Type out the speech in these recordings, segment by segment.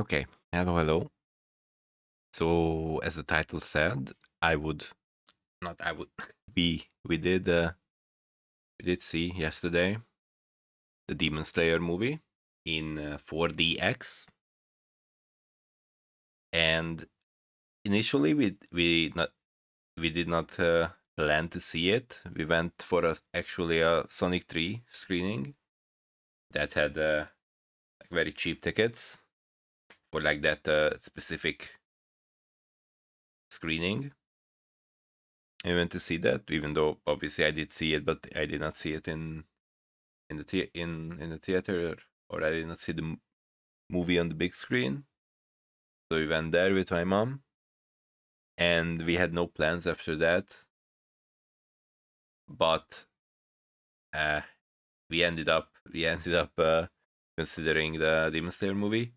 Okay. Hello, hello. So, as the title said, I would not. I would. We did see yesterday the Demon Slayer movie in 4DX, and initially we did not plan to see it. We went for actually a Sonic 3 screening that had like very cheap tickets for like that specific screening. I went to see that, even though obviously I did see it, but I did not see it in the theater, or I did not see the movie on the big screen. So we went there with my mom, and we had no plans after that. But uh, we ended up considering the Demon Slayer movie.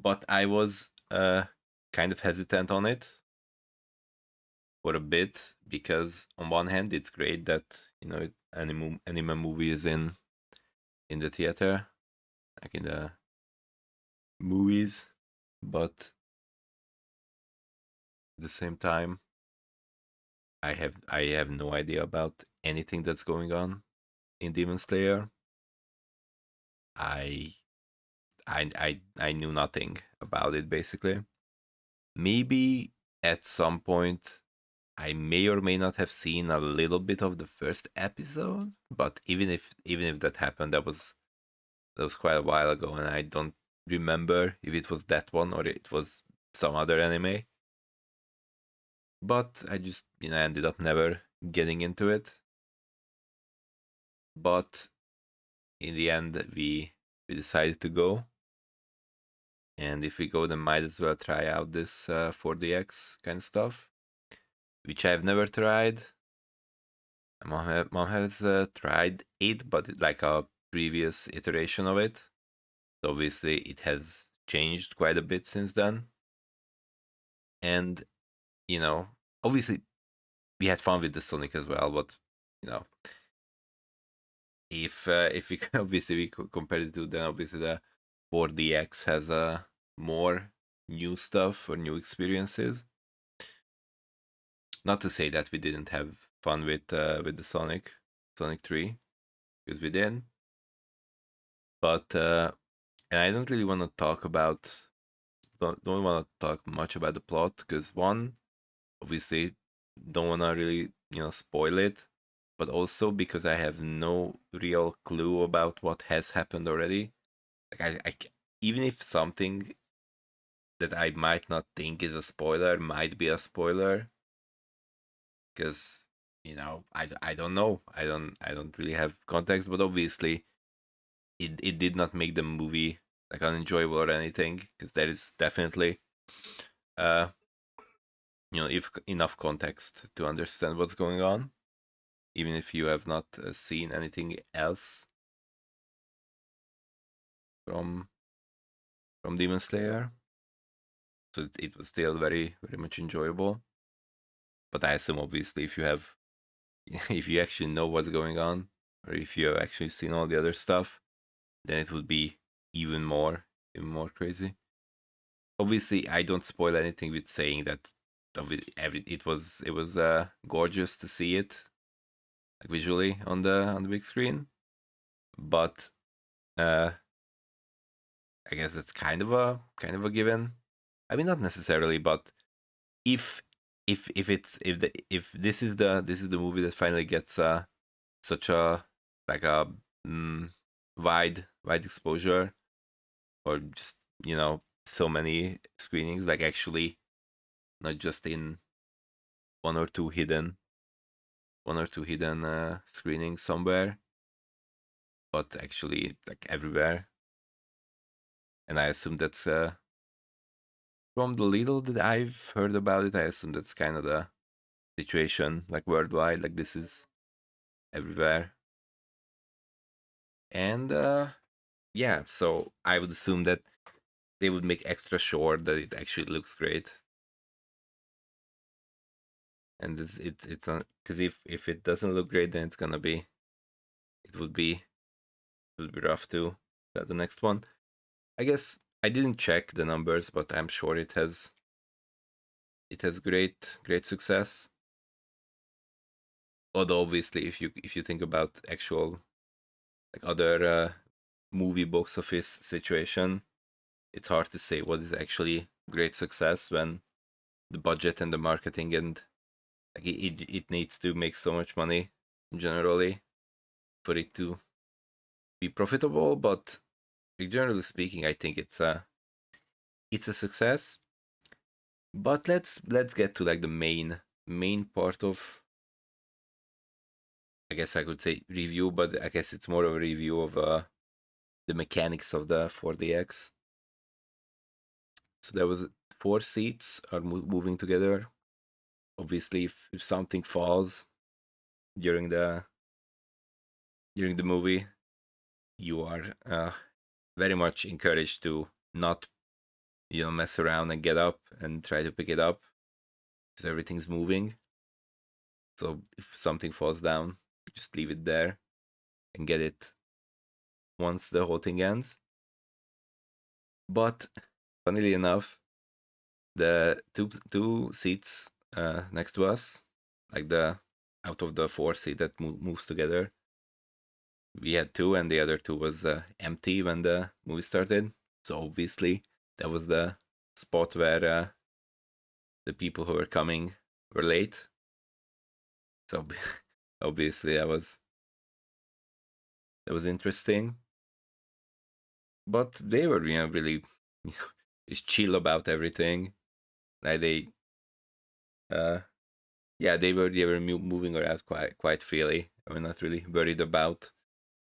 But I was kind of hesitant on it for a bit because on one hand it's great that anime movie is in the theater, like in the movies, but at the same time I have no idea about anything that's going on in Demon Slayer. I I knew nothing about it basically. Maybe at some point I may or may not have seen a little bit of the first episode, but even if that happened, that was quite a while ago, and I don't remember if it was that one or it was some other anime. But I just ended up never getting into it. But in the end, we decided to go, and if we go, then might as well try out this 4DX kind of stuff, which I've never tried. Mom has tried it, but like a previous iteration of it. So obviously, it has changed quite a bit since then, and you know, obviously, we had fun with the Sonic as well. But you know, if we obviously we compare it to, then obviously the 4DX has more new stuff or new experiences. Not to say that we didn't have fun with the Sonic 3, because we did. But and I don't really want to talk about don't want to talk much about the plot, because one, obviously, don't want to really spoil it, but also because I have no real clue about what has happened already. Like even if something that I might not think is a spoiler might be a spoiler, because I don't know. I don't really have context, but obviously it did not make the movie like unenjoyable or anything, because there is definitely uh if enough context to understand what's going on, even if you have not seen anything else from Demon Slayer. So it was still very very much enjoyable. But I assume obviously if you have if you actually know what's going on, or if you have actually seen all the other stuff, then it would be even more crazy. Obviously, I don't spoil anything with saying that it was gorgeous to see it like visually on the big screen, but uh, I guess it's kind of a given. I mean, not necessarily, but if if this is the movie that finally gets such a like a mm, wide exposure, or just so many screenings, like actually not just in one or two hidden screenings somewhere, but actually like everywhere. And I assume that's from the little that I've heard about it, I assume that's kind of the situation like worldwide, like this is everywhere. And yeah, so I would assume that they would make extra sure that it actually looks great. And it's because if it doesn't look great, then it would be it would be rough to start the next one. I guess I didn't check the numbers, but I'm sure it has great success. Although obviously, if you think about actual like other movie box office situation, it's hard to say what is actually great success when the budget and the marketing and like it needs to make so much money generally for it to be profitable. But like, generally speaking, I think it's a success. But let's get to like the main part of, I guess I could say review, but I guess it's more of a review of the mechanics of the 4DX. So there was four seats are moving together. Obviously, if something falls during the movie, you are very much encouraged to not mess around and get up and try to pick it up because everything's moving. So if something falls down, just leave it there and get it once the whole thing ends. But funnily enough, the two seats next to us, like the out of the four seat that moves together, we had two, and the other two was empty when the movie started. So obviously, that was the spot where the people who were coming were late. So obviously, that was interesting. But they were, really just chill about everything. Like uh, yeah, they were moving around quite freely. I mean, not really worried about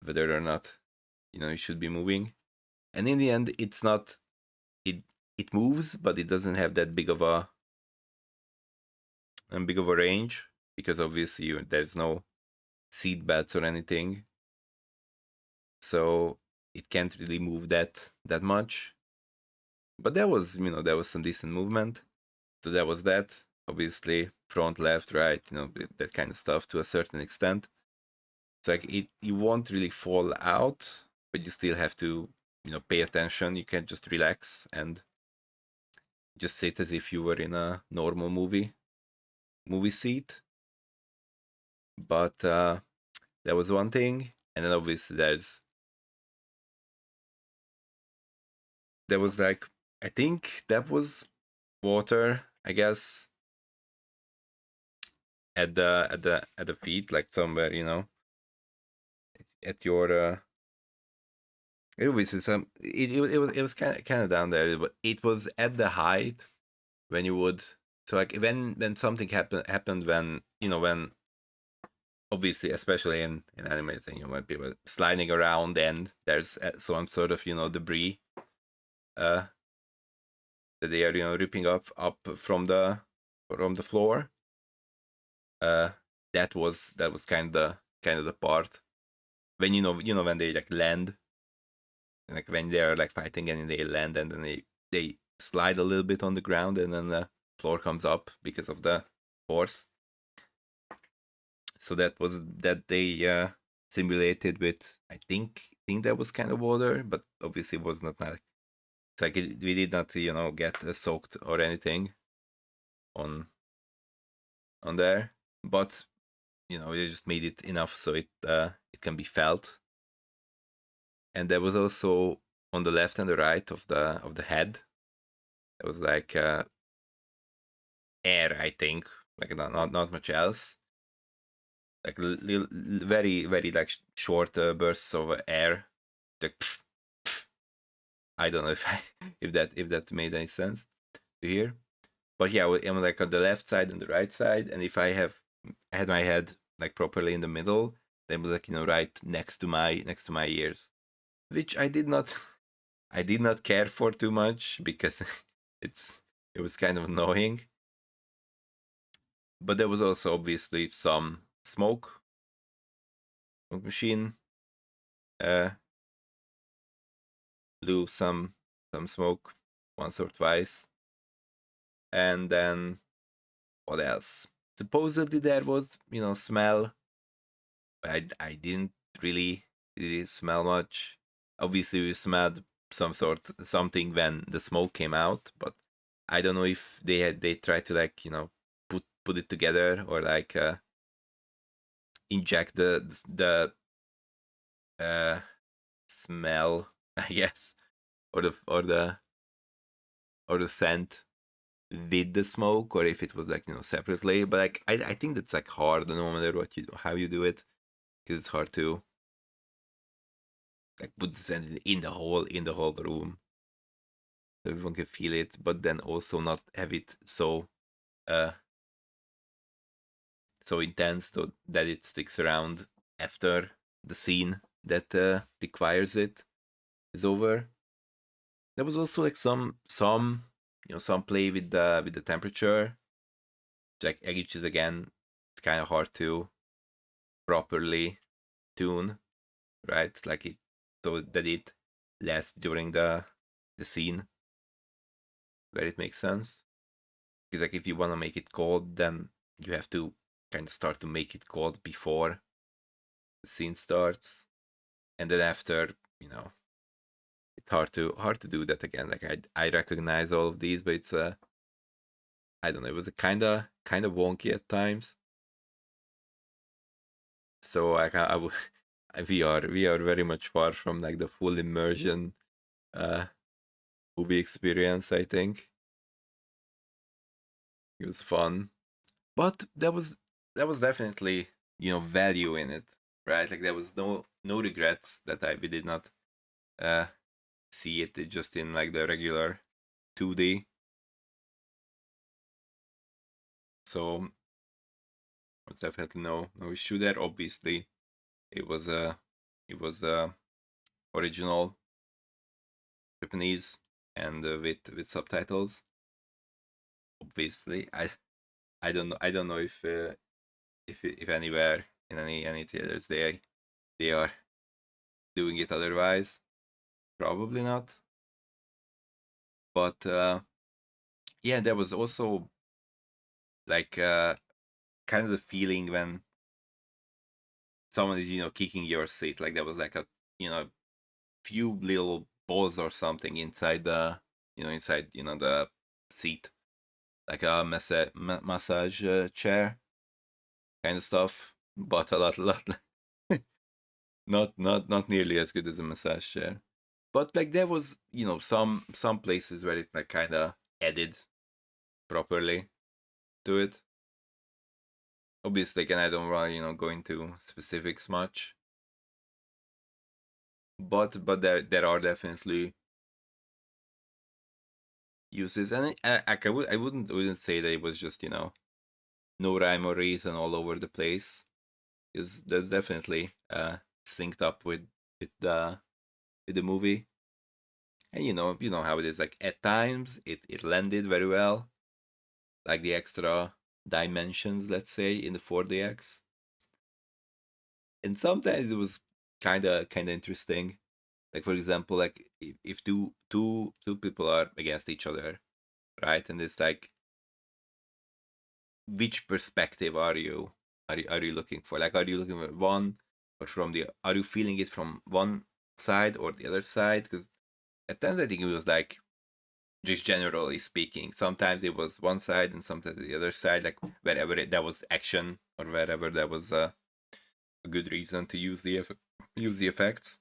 whether or not you should be moving. And in the end, it's not it it moves, but it doesn't have that big of a range because obviously there's no seat belts or anything, so it can't really move that much. But there was some decent movement. So there was that. Obviously, front, left, right, that kind of stuff to a certain extent. It's like you won't really fall out, but you still have to pay attention. You can't just relax and just sit as if you were in a normal movie seat. But that was one thing, and then obviously there was like, I think that was water, I guess, at the feet, like somewhere, at your it was some it was kind of down there, but it was at the height when you would, so like when something happened when obviously, especially in animating, when people sliding around and there's some sort of debris uh that they are ripping up from the floor. uh that was kind of the part when when they like land, like when they're like fighting and they land and then they slide a little bit on the ground and then the floor comes up because of the force. So that they simulated with, I think that was kind of water, but obviously it was not like, it's like we did not get soaked or anything on there, but they just made it enough so it can be felt. And there was also on the left and the right of the head, there was like air, I think, like not much else, like very very like short bursts of air, like pff, pff. I don't know if that made any sense to hear. But yeah, I'm like on the left side and the right side, and if I had my head like properly in the middle, then it was like right next to my ears, which I did not I did not care for too much because it was kind of annoying. But there was also obviously some smoke machine uh blew some smoke once or twice. And then what else? Supposedly there was smell, but I didn't really smell much. Obviously we smelled something when the smoke came out, but I don't know if they tried to like put it together or like inject the smell, I guess, or the scent with the smoke, or if it was like separately. But like I think that's like hard no matter what how you do it, because it's hard to like put the scent in the whole room so everyone can feel it, but then also not have it uh so intense that it sticks around after the scene that requires it is over. There was also like some play with the temperature. Like which is again, it's kind of hard to properly tune, right? Like it so that it lasts during the scene where it makes sense. Because like if you want to make it cold, then you have to kind of start to make it cold before the scene starts, and then after, it's hard to do that again. Like I recognize all of these, but it's I don't know. It was a kind of wonky at times. So like we are very much far from like the full immersion uh movie experience. I think it was fun, but there was definitely value in it, right? Like there was no regrets that we did not uh see it just in like the regular 2D. So it's definitely no issue there. Obviously, it was original Japanese and with subtitles. Obviously, I don't know if anywhere in any theaters they are doing it otherwise. Probably not. But yeah, there was also like kind of the feeling when someone is kicking your seat. Like there was like a you know few little balls or something inside the seat, like a massage chair kind of stuff, but a lot not nearly as good as a massage chair. But like there was some places where it like kind of added properly to it. Obviously, again, I don't want go into specifics much, but there are definitely uses, and I wouldn't say that it was just no rhyme or reason all over the place. Because that's definitely synced up with the movie, and you know how it is. Like at times it landed very well, like the extra dimensions, let's say, in the 4DX, and sometimes it was kind of interesting. Like for example, like if two people are against each other, right, and it's like which perspective are you looking for? Like, are you looking at one or from the? Are you feeling it from one side or the other side? Because at times I think it was like just generally speaking. Sometimes it was one side and sometimes the other side. Like wherever there was action or wherever there was a good reason to use the effects.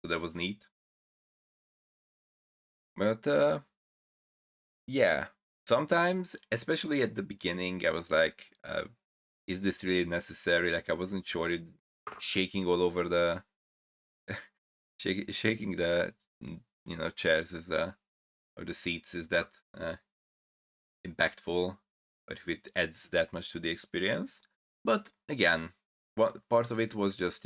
So that was neat. But yeah, sometimes, especially at the beginning, I was like, is this really necessary? Like I wasn't sure it shaking all over the shaking the chairs is or the seats is that impactful, or if it adds that much to the experience. But again, what part of it was just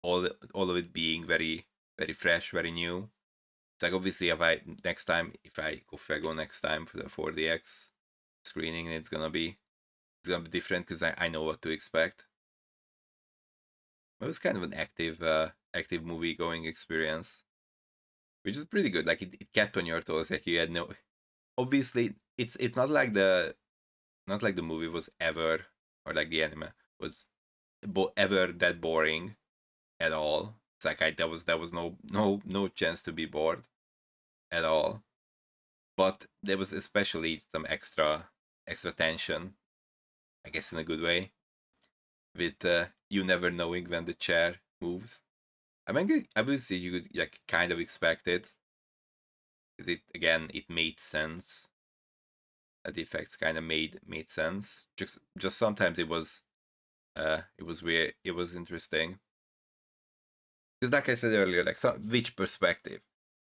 all of it being very very fresh, very new. It's like obviously if I go next time for the 4DX screening, it's gonna be different because I know what to expect. It was kind of an active movie going experience, which is pretty good. Like it kept on your toes. Like you had no. Obviously, it's not like the movie was ever, or like the anime was ever that boring at all. It's like there was no chance to be bored at all. But there was especially some extra tension, I guess in a good way, with you never knowing when the chair moves. I mean, obviously you could like kind of expect it, because it made sense. The effects kind of made sense. Just sometimes it was weird. It was interesting because, like I said earlier, like which perspective.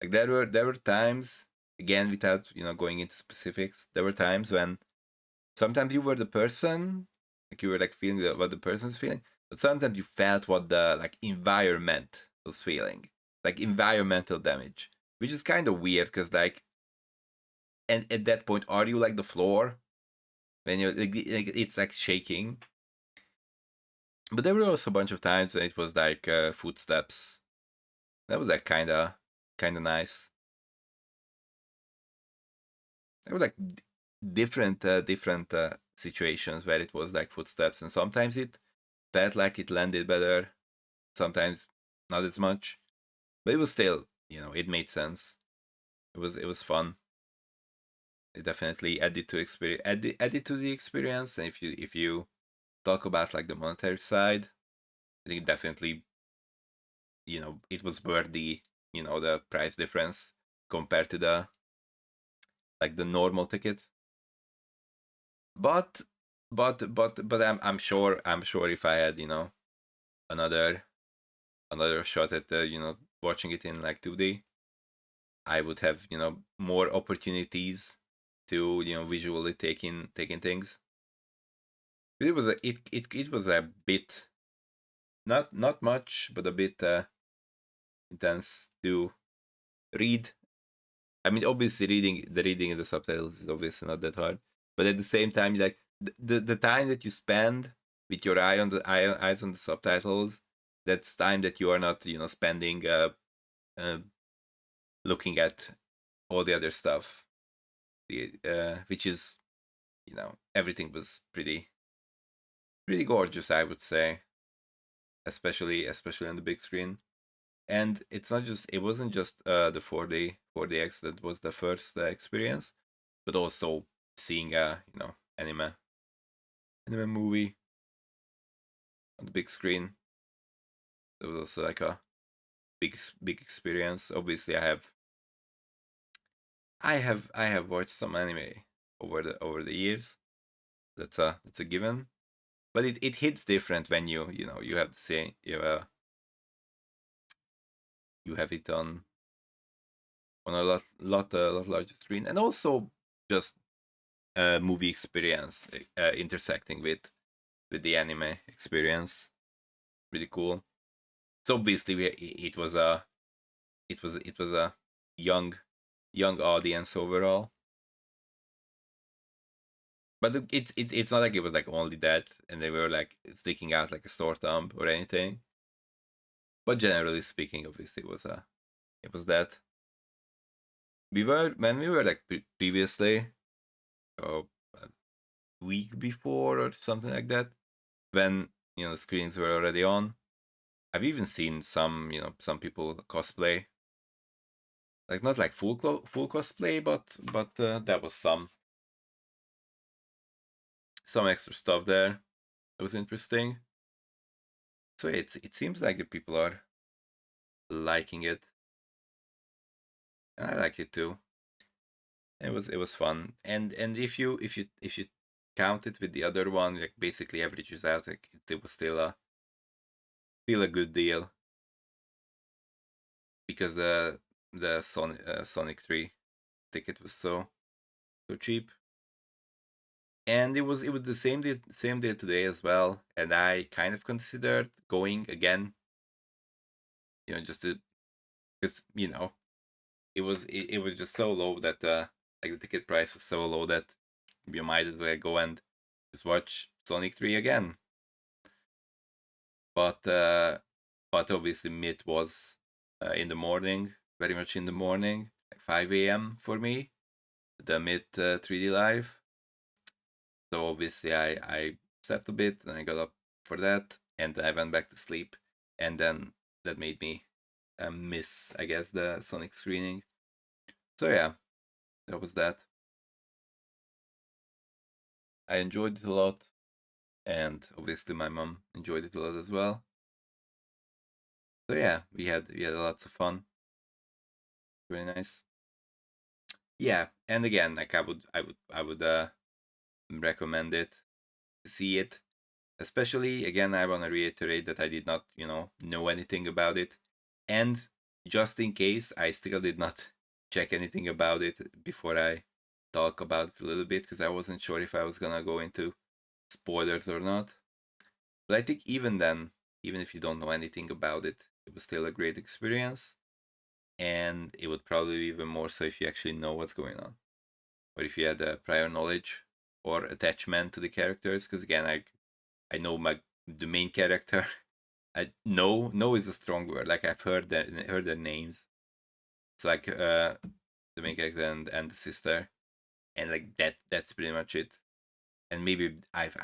Like there were times, again, without going into specifics. There were times when sometimes you were the person, like you were like feeling what the person's feeling, but sometimes you felt what the like environment was feeling, like environmental damage, which is kind of weird because like, and at that point, are you like the floor when you like, it's like shaking? But there were also a bunch of times when it was like footsteps. That was like kind of nice. There were like different situations where it was like footsteps, and sometimes it felt like it landed better, sometimes not as much, but it was still, it made sense. It was fun. It definitely added to experience, added to the experience. And if you talk about like the monetary side, I think definitely, it was worth the price difference compared to the like the normal ticket. But but I'm sure if I had another another shot at watching it in like 2D, I would have more opportunities to visually taking things. It was a bit, not much, but a bit intense to read. I mean, obviously, reading in the subtitles is obviously not that hard, but at the same time, like the time that you spend with your eyes on the subtitles, that's time that you are not spending uh looking at all the other stuff. Which is, everything was pretty gorgeous, I would say, especially on the big screen. And it wasn't just the 4DX that was the first experience, but also seeing a anime movie on the big screen. It was also like a big experience. Obviously, I have watched some anime over the years. That's a given. But it hits different when you have the same you have it on a lot larger screen, and also just movie experience intersecting with the anime experience. Really cool. So obviously it was a young audience overall, but it's not like it was like only that, and they were like sticking out like a sore thumb or anything. But generally speaking, obviously it was that we were like previously, uh, a week before or something like that, when the screens were already on. I've even seen some people cosplay, like not like full cosplay, but there was some extra stuff there that was interesting. So it seems like the people are liking it, and I like it too. It was fun, and if you count it with the other one, like basically averages out, like it was still a good deal, because the Sonic 3 ticket was so cheap. And it was the same day today as well, and I kind of considered going again, just to, because it was just so low that like the ticket price was so low that you might as well go and just watch Sonic 3 again. But obviously mid was in the morning, very much in the morning, like 5 a.m. for me, the mid 3D live. So obviously I slept a bit and I got up for that, and I went back to sleep, and then that made me miss, I guess, the Sonic screening. So yeah, that was that. I enjoyed it a lot, and obviously my mom enjoyed it a lot as well. So yeah, we had lots of fun. Very nice. Yeah, and again, like I would recommend it, see it. Especially again, I want to reiterate that I did not, know anything about it, and just in case, I still did not check anything about it before I talk about it a little bit because I wasn't sure if I was gonna go into spoilers or not. But I think even then, even if you don't know anything about it, it was still a great experience, and it would probably be even more so if you actually know what's going on, or if you had a prior knowledge or attachment to the characters. Because again, I know the main character. I know is a strong word. Like I've heard their names. It's like the main character and the sister, and like that's pretty much it. And maybe I've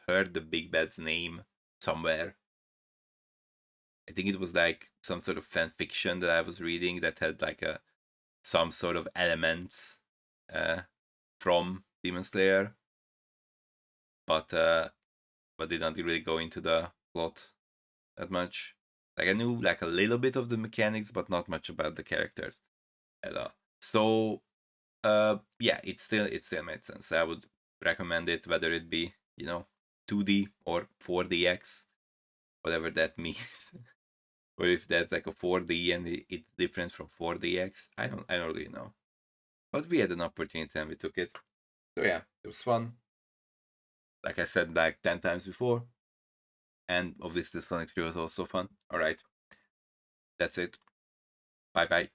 heard the big bad's name somewhere. I think it was like some sort of fan fiction that I was reading that had like a some sort of elements uh, from Demon Slayer, but they don't really go into the plot that much. Like I knew like a little bit of the mechanics, but not much about the characters at all. So yeah, it still made sense. I would recommend it, whether it be 2D or 4DX, whatever that means. Or if that's like a 4D and it's different from 4DX. I don't really know. But we had an opportunity and we took it. So yeah, it was fun. Like I said like 10 times before. And obviously Sonic 3 was also fun. Alright, that's it. Bye bye.